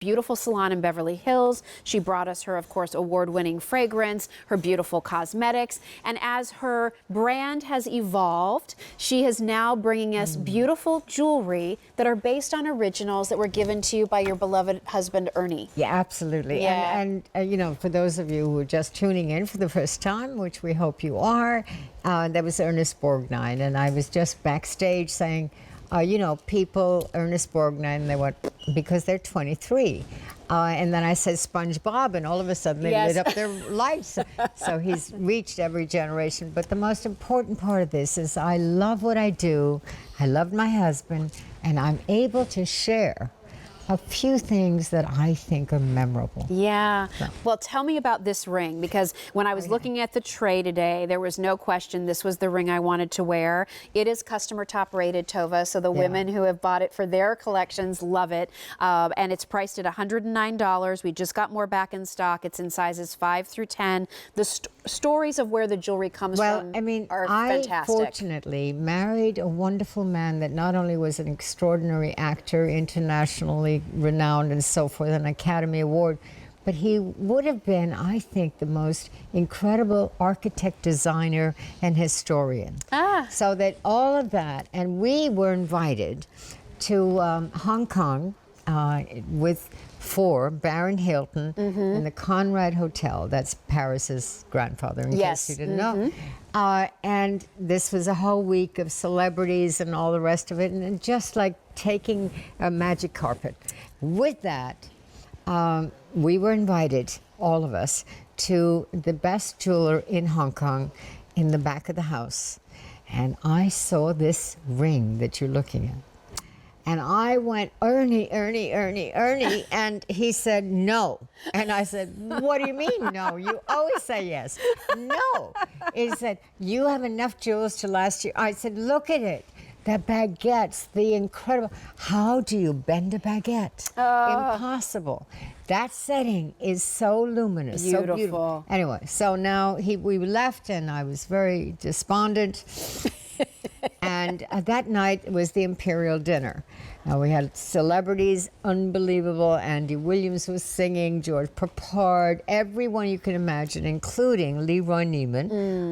beautiful salon in Beverly Hills. She brought us her, of course, award-winning fragrance, her beautiful cosmetics. And as her brand has evolved, she is now bringing us beautiful jewelry that are based on originals that were given to you by your beloved husband, Ernie. Yeah, absolutely. Yeah. And you know, for those of you who are just tuning in for the first time, which we hope you are, that was Ernest Borgnine, and I was just backstage saying, you know, people, Ernest Borgnine, they went, because they're 23. And then I said SpongeBob, and all of a sudden they lit up their lights. So he's reached every generation. But the most important part of this is I love what I do. I love my husband, and I'm able to share a few things that I think are memorable. Yeah. So. Well, tell me about this ring, because when I was looking at the tray today, there was no question this was the ring I wanted to wear. It is customer top rated, Tova, so the women who have bought it for their collections love it. And it's priced at $109. We just got more back in stock. It's in sizes 5 through 10. The stories of where the jewelry comes from are fantastic. I fortunately married a wonderful man that not only was an extraordinary actor, internationally renowned and so forth, an Academy Award, but he would have been, I think, the most incredible architect, designer, and historian. So that all of that, and we were invited to Hong Kong for Baron Hilton in the Conrad Hotel. That's Paris's grandfather, in case you didn't know. And this was a whole week of celebrities and all the rest of it, and just like taking a magic carpet. With that, we were invited, all of us, to the best jeweler in Hong Kong in the back of the house. And I saw this ring that you're looking at. And I went, Ernie, Ernie, Ernie, Ernie. And he said, no. And I said, what do you mean, no? You always say yes. No. He said, you have enough jewels to last you. I said, look at it. The baguettes, the incredible. How do you bend a baguette? Impossible. That setting is so luminous, so beautiful. Anyway, so now we left, and I was very despondent. And that night was the Imperial Dinner. We had celebrities, unbelievable. Andy Williams was singing, George Papard, everyone you can imagine, including Leroy Neiman,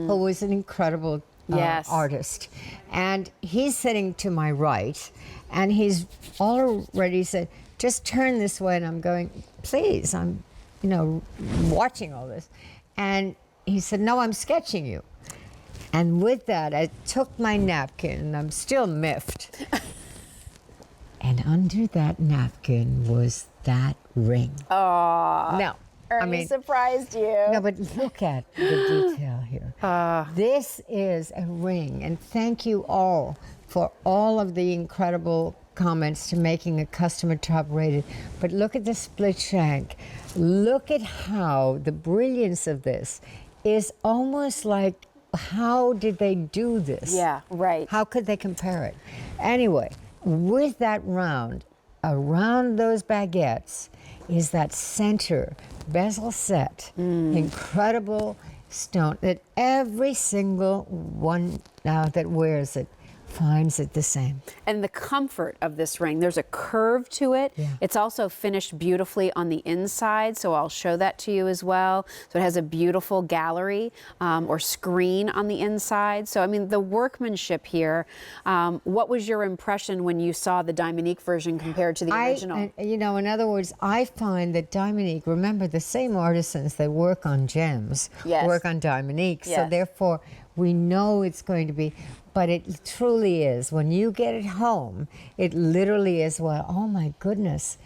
who was an incredible artist. And he's sitting to my right, and he's already said, just turn this way. And I'm going, please, I'm, you know, watching all this. And he said, no, I'm sketching you. And with that, I took my napkin, and I'm still miffed. And under that napkin was that ring. Oh. No. Ernie surprised you. No, but look at the detail here. This is a ring, and thank you all for all of the incredible comments to making a customer top rated. But look at the split shank. Look at how the brilliance of this is almost like, how did they do this? Yeah, right. How could they compare it? Anyway, with that round, around those baguettes is that center bezel set, incredible stone that every single one that wears it finds it the same. And the comfort of this ring, there's a curve to it. Yeah. It's also finished beautifully on the inside, so I'll show that to you as well. So it has a beautiful gallery or screen on the inside. So, I mean, the workmanship here, what was your impression when you saw the Diamonique version compared to the original? You know, in other words, I find that Diamonique, remember, the same artisans that work on gems work on Diamonique. So therefore, we know it's going to be, but it truly is. When you get it home, it literally is, well, oh my goodness,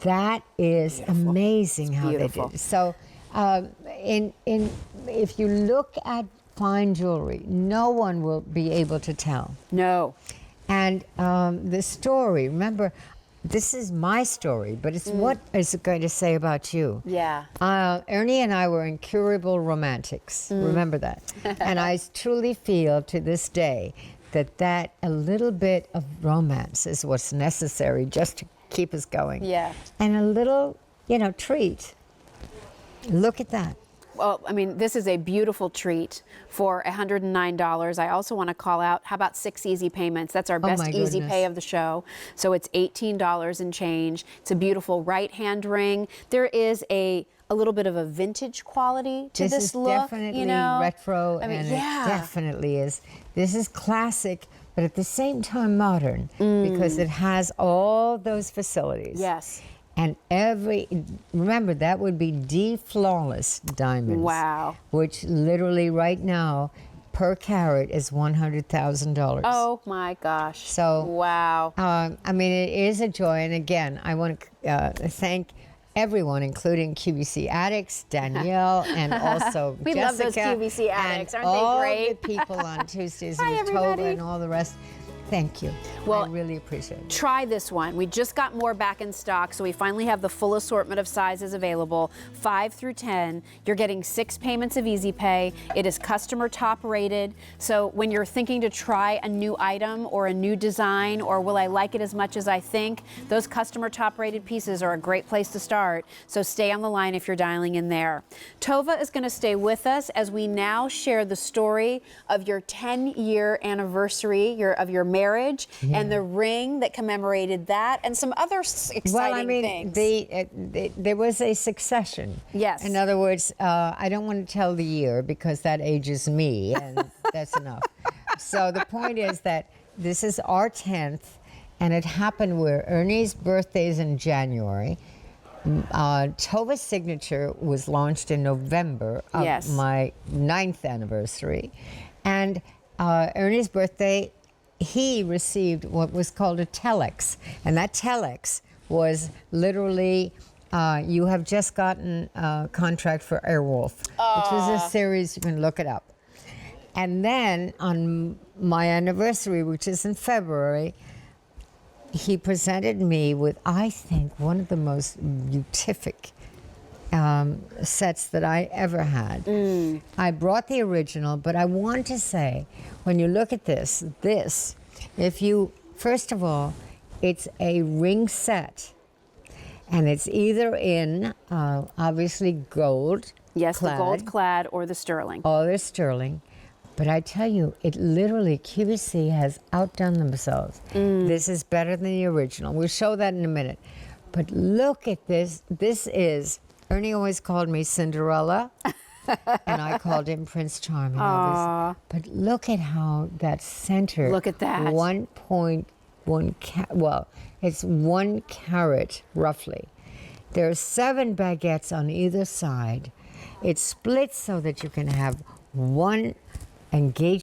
that is amazing how they did it. So if you look at fine jewelry, no one will be able to tell. No. And the story, remember, this is my story, but it's what is it going to say about you? Yeah. Ernie and I were incurable romantics. Remember that. And I truly feel to this day that a little bit of romance is what's necessary just to keep us going. Yeah. And a little, you know, treat. Look at that. Well, I mean, this is a beautiful treat for $109. I also want to call out, how about 6 easy payments? That's our best easy goodness. pay of the show. So it's $18 and change. It's a beautiful right-hand ring. There is a little bit of a vintage quality to this is look. Definitely you know? retro, I mean, and yeah. it definitely is. This is classic, but at the same time modern, because it has all those facilities. Yes. And remember, that would be flawless diamonds. Wow. Which literally right now, per carat is $100,000. Oh my gosh. So, wow. I mean, it is a joy. And again, I want to thank everyone, including QVC addicts, Danielle, and also We love those Jessica, QVC addicts, and aren't they all great? the people on Tuesdays Hi, with everybody. TOVA and all the rest. Thank you. Well, I really appreciate it. Try this one. We just got more back in stock, so we finally have the full assortment of sizes available, 5 through 10. You're getting 6 payments of Easy Pay. It is customer top rated. So when you're thinking to try a new item or a new design, or will I like it as much as I think, those customer top rated pieces are a great place to start. So stay on the line if you're dialing in there. TOVA is going to stay with us as we now share the story of your 10-year anniversary of your marriage and the ring that commemorated that, and some other exciting Well, I mean, things. there was a succession. Yes. In other words, I don't want to tell the year because that ages me, and that's enough. So the point is that this is our 10th, and it happened where Ernie's birthday is in January. TOVA's signature was launched in November of Yes. my 9th anniversary. And Ernie's birthday, he received what was called a telex. And that telex was literally, you have just gotten a contract for Airwolf, which was a series, you can look it up. And then on my anniversary, which is in February, he presented me with, I think, one of the most beatific sets that I ever had. I brought the original, but I want to say, when you look at this, if you, first of all, it's a ring set, and it's either in, obviously, gold. Yes, clad, the gold clad or the sterling. or the sterling. But I tell you, it literally, QVC has outdone themselves. This is better than the original. We'll show that in a minute. But look at this. This is, Ernie always called me Cinderella, and I called him Prince Charming. But look at how that center. Look at that. 1.1 well, it's 1 carat roughly. There are 7 baguettes on either side. It splits so that you can have one engagement